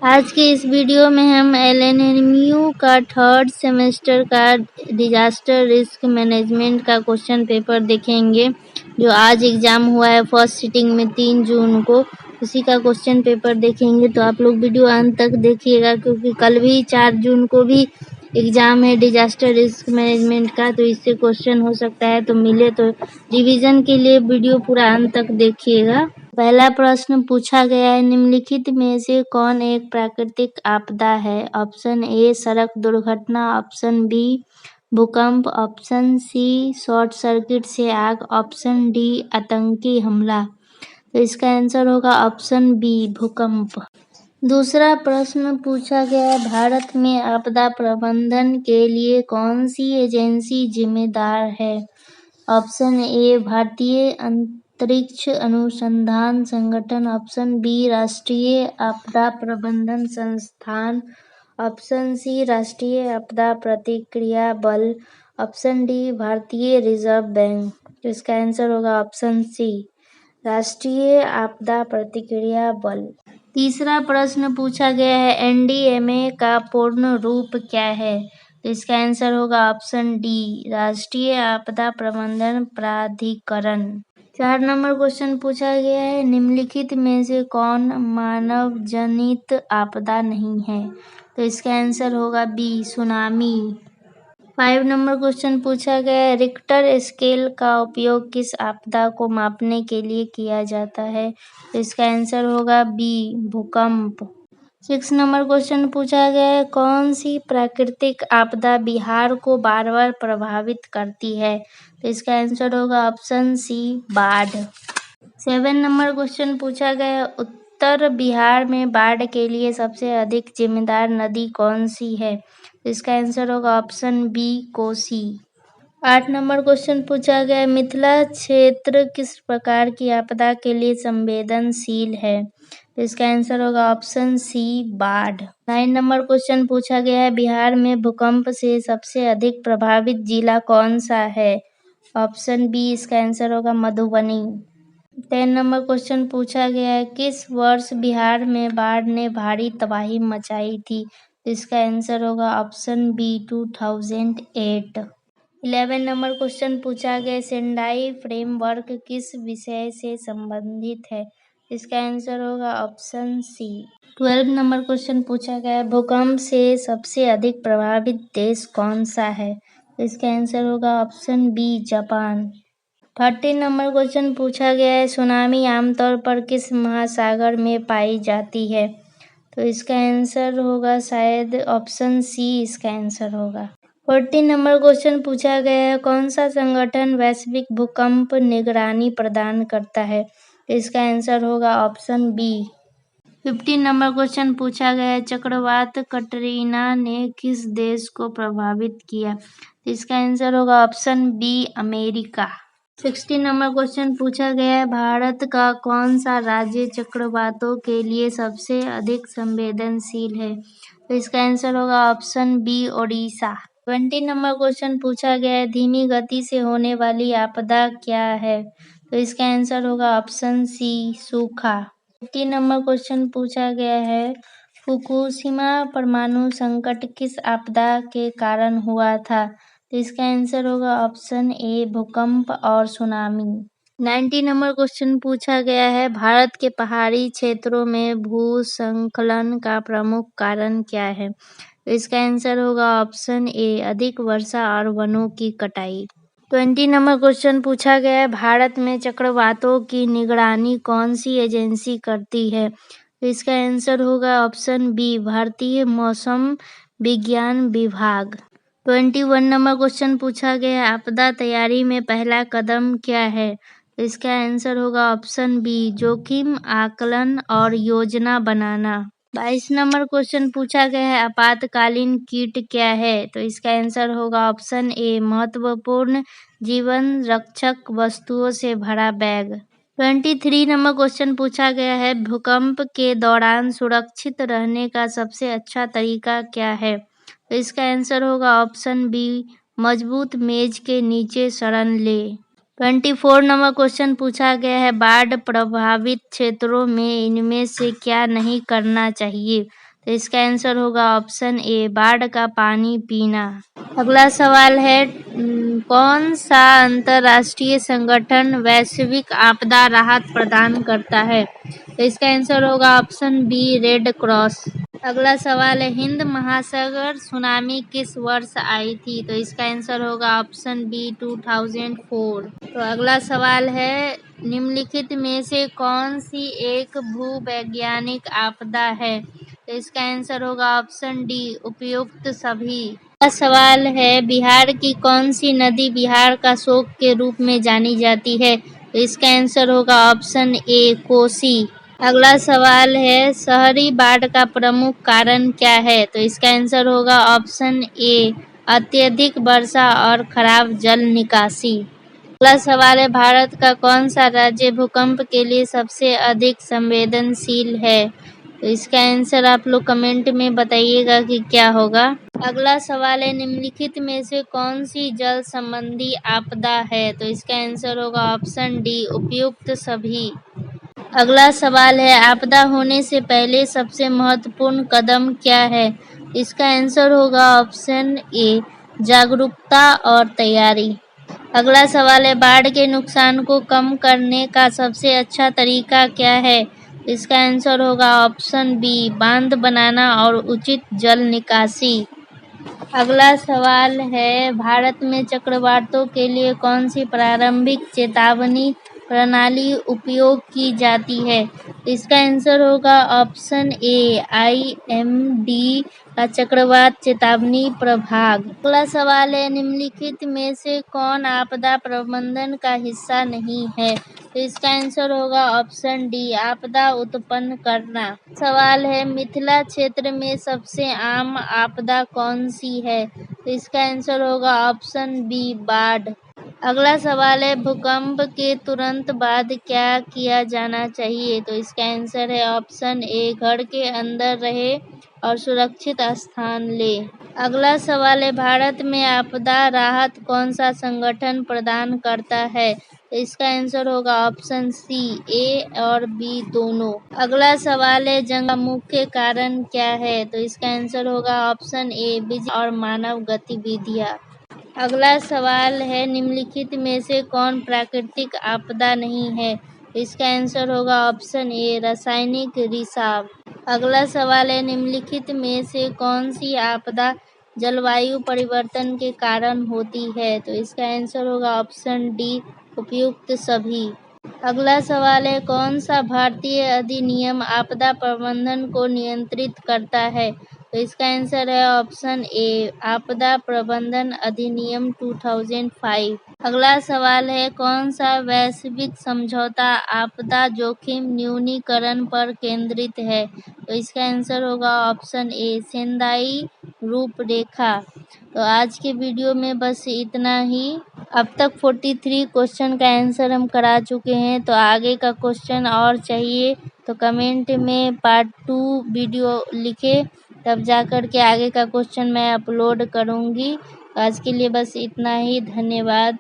आज के इस वीडियो में हम एलएनएमयू का थर्ड सेमेस्टर का डिजास्टर रिस्क मैनेजमेंट का क्वेश्चन पेपर देखेंगे, जो आज एग्जाम हुआ है फर्स्ट सिटिंग में 3 जून को। उसी का क्वेश्चन पेपर देखेंगे, तो आप लोग वीडियो अंत तक देखिएगा, क्योंकि कल भी 4 जून को भी एग्जाम है डिजास्टर रिस्क मैनेजमेंट का, तो इससे क्वेश्चन हो सकता है। तो मिले तो रिवीजन के लिए वीडियो पूरा अंत तक देखिएगा। पहला प्रश्न पूछा गया है, निम्नलिखित में से कौन एक प्राकृतिक आपदा है? ऑप्शन ए सड़क दुर्घटना, ऑप्शन बी भूकंप, ऑप्शन सी शॉर्ट सर्किट से आग, ऑप्शन डी आतंकी हमला। तो इसका आंसर होगा ऑप्शन बी भूकंप। दूसरा प्रश्न पूछा गया है, भारत में आपदा प्रबंधन के लिए कौन सी एजेंसी जिम्मेदार है? ऑप्शन ए भारतीय अंतरिक्ष अनुसंधान संगठन, ऑप्शन बी राष्ट्रीय आपदा प्रबंधन संस्थान, ऑप्शन सी राष्ट्रीय आपदा प्रतिक्रिया बल, ऑप्शन डी भारतीय रिजर्व बैंक। तो इसका आंसर होगा ऑप्शन सी राष्ट्रीय आपदा प्रतिक्रिया बल। तीसरा प्रश्न पूछा गया है, एनडीएमए का पूर्ण रूप क्या है? तो इसका आंसर होगा ऑप्शन डी राष्ट्रीय आपदा प्रबंधन प्राधिकरण। 4 नंबर क्वेश्चन पूछा गया है, निम्नलिखित में से कौन मानव जनित आपदा नहीं है? तो इसका आंसर होगा बी सुनामी। 5 नंबर क्वेश्चन पूछा गया है, रिक्टर स्केल का उपयोग किस आपदा को मापने के लिए किया जाता है? तो इसका आंसर होगा बी भूकंप। 6 नंबर क्वेश्चन पूछा गया है, कौन सी प्राकृतिक आपदा बिहार को बार बार प्रभावित करती है? तो इसका आंसर होगा ऑप्शन सी बाढ़। 7 नंबर क्वेश्चन पूछा गया है, उत्तर बिहार में बाढ़ के लिए सबसे अधिक जिम्मेदार नदी कौन सी है? तो इसका आंसर होगा option B Kosi. 8 number question पूछा गया है, मिथिला क्षेत्र किस प्रकार की आपदा के लिए संवेदनशील है? तो इसका आंसर होगा ऑप्शन सी बाढ़। 9 नंबर क्वेश्चन पूछा गया है, बिहार में भूकंप से सबसे अधिक प्रभावित जिला कौन सा है? ऑप्शन बी इसका आंसर होगा मधुबनी। 10 नंबर क्वेश्चन पूछा गया है, किस वर्ष बिहार में बाढ़ ने भारी तबाही मचाई थी? तो इसका आंसर होगा ऑप्शन बी 2008। 11 नंबर क्वेश्चन पूछा गया, सेंडाई फ्रेमवर्क किस विषय से संबंधित है? इसका आंसर होगा ऑप्शन सी। 12 नंबर क्वेश्चन पूछा गया, भूकंप से सबसे अधिक प्रभावित देश कौन सा है? इसका आंसर होगा option B Japan. 13 number question पूछा गया है, सुनामी आमतौर पर किस महासागर में पाई जाती है? तो इसका आंसर होगा शायद ऑप्शन सी इसका आंसर होगा। 14 नंबर क्वेश्चन पूछा गया है, कौन सा संगठन वैश्विक भूकंप निगरानी प्रदान करता है? तो इसका आंसर होगा ऑप्शन बी। 15 नंबर क्वेश्चन पूछा गया है, चक्रवात कटरीना ने किस देश को प्रभावित किया? तो इसका आंसर होगा option B America. 16 number question पूछा गया है, भारत का कौन सा राज्य चक्रवातों के लिए सबसे अधिक संवेदनशील है? तो इसका आंसर होगा option B Odisha. 20 number question पूछा गया है, धीमी गति से होने वाली आपदा क्या है? तो इसका आंसर होगा ऑप्शन सी सूखा। 18 नंबर क्वेश्चन पूछा गया है, फुकुशिमा परमाणु संकट किस आपदा के कारण हुआ था? तो इसका आंसर होगा ऑप्शन ए भूकंप और सुनामी। 90 नंबर क्वेश्चन पूछा गया है, भारत के पहाड़ी क्षेत्रों में भूस्खलन का प्रमुख कारण क्या है? तो इसका आंसर होगा ऑप्शन ए अधिक वर्षा और वनों की कटाई। 20 नंबर क्वेश्चन पूछा गया है, भारत में चक्रवातों की निगरानी कौन सी एजेंसी करती है? तो इसका आंसर होगा ऑप्शन बी भारतीय मौसम विज्ञान विभाग। 21 नंबर क्वेश्चन पूछा गया है, आपदा तैयारी में पहला कदम क्या है? तो इसका आंसर होगा ऑप्शन बी जोखिम आकलन और योजना बनाना। 22 नंबर क्वेश्चन पूछा गया है, आपातकालीन किट क्या है? तो इसका आंसर होगा ऑप्शन ए महत्वपूर्ण जीवन रक्षक वस्तुओं से भरा बैग। 23 नंबर क्वेश्चन पूछा गया है, भूकंप के दौरान सुरक्षित रहने का सबसे अच्छा तरीका क्या है? तो इसका आंसर होगा ऑप्शन बी मजबूत मेज के नीचे शरण ले। 24 नंबर क्वेश्चन पूछा गया है, बाढ़ प्रभावित क्षेत्रों में इनमें से क्या नहीं करना चाहिए? तो इसका आंसर होगा ऑप्शन ए बाढ़ का पानी पीना। अगला सवाल है कौन सा अंतर्राष्ट्रीय संगठन वैश्विक आपदा राहत प्रदान करता है? तो इसका आंसर होगा ऑप्शन बी रेड क्रॉस। अगला सवाल है हिंद महासागर सुनामी किस वर्ष आई थी? तो इसका आंसर होगा ऑप्शन बी 2004। तो अगला सवाल है निम्नलिखित में से कौन सी एक भूवैज्ञानिक आपदा है? तो इसका आंसर होगा ऑप्शन डी उपयुक्त सभी। अगला सवाल है बिहार की कौन सी नदी बिहार का शोक के रूप में जानी जाती है? तो इसका आंसर होगा ऑप्शन ए कोसी। अगला सवाल है शहरी बाढ़ का प्रमुख कारण क्या है? तो इसका आंसर होगा ऑप्शन ए अत्यधिक वर्षा और खराब जल निकासी। अगला सवाल है भारत का कौन सा राज्य भूकंप के लिए सबसे अधिक संवेदनशील है? तो इसका आंसर आप लोग कमेंट में बताइएगा कि क्या होगा। अगला सवाल है निम्नलिखित में से कौन सी जल संबंधी आपदा है? तो इसका आंसर होगा ऑप्शन डी उपयुक्त सभी। अगला सवाल है आपदा होने से पहले सबसे महत्वपूर्ण कदम क्या है? इसका आंसर होगा ऑप्शन ए जागरूकता और तैयारी। अगला सवाल है बाढ़ के नुकसान को कम करने का सबसे अच्छा तरीका क्या है? इसका आंसर होगा ऑप्शन बी बांध बनाना और उचित जल निकासी। अगला सवाल है भारत में चक्रवातों के लिए कौन सी प्रारंभिक चेतावनी प्रणाली उपयोग की जाती है? इसका आंसर होगा ऑप्शन ए IMD का चक्रवात चेतावनी प्रभाग। अगला सवाल है निम्नलिखित में से कौन आपदा प्रबंधन का हिस्सा नहीं है? तो इसका आंसर होगा ऑप्शन डी आपदा उत्पन्न करना। सवाल है मिथिला क्षेत्र में सबसे आम आपदा कौन सी है? तो इसका आंसर होगा ऑप्शन बी बाढ़। अगला सवाल है भूकंप के तुरंत बाद क्या किया जाना चाहिए? तो इसका आंसर है ऑप्शन ए घर के अंदर रहे और सुरक्षित स्थान ले। अगला सवाल है भारत में आपदा राहत कौन सा संगठन प्रदान करता है? तो इसका आंसर होगा ऑप्शन सी ए और बी दोनों। अगला सवाल है जंग का मुख्य कारण क्या है? तो इसका आंसर होगा ऑप्शन ए बिजली और मानव गतिविधियां। अगला सवाल है निम्नलिखित में से कौन प्राकृतिक आपदा नहीं है? इसका आंसर होगा ऑप्शन ए रासायनिक रिसाव। अगला सवाल है निम्नलिखित में से कौन सी आपदा जलवायु परिवर्तन के कारण होती है? तो इसका आंसर होगा ऑप्शन डी उपयुक्त सभी। अगला सवाल है कौन सा भारतीय अधिनियम आपदा प्रबंधन को नियंत्रित करता है? तो इसका आंसर है ऑप्शन ए आपदा प्रबंधन अधिनियम 2005। अगला सवाल है कौन सा वैश्विक समझौता आपदा जोखिम न्यूनीकरण पर केंद्रित है? तो इसका आंसर होगा ऑप्शन ए सेंदाई रूपरेखा। तो आज के वीडियो में बस इतना ही। अब तक 43 क्वेश्चन का आंसर हम करा चुके हैं। तो आगे का क्वेश्चन और चाहिए तो कमेंट में पार्ट 2 वीडियो लिखे, तब जाकर के आगे का क्वेश्चन मैं अपलोड करूँगी। आज के लिए बस इतना ही। धन्यवाद।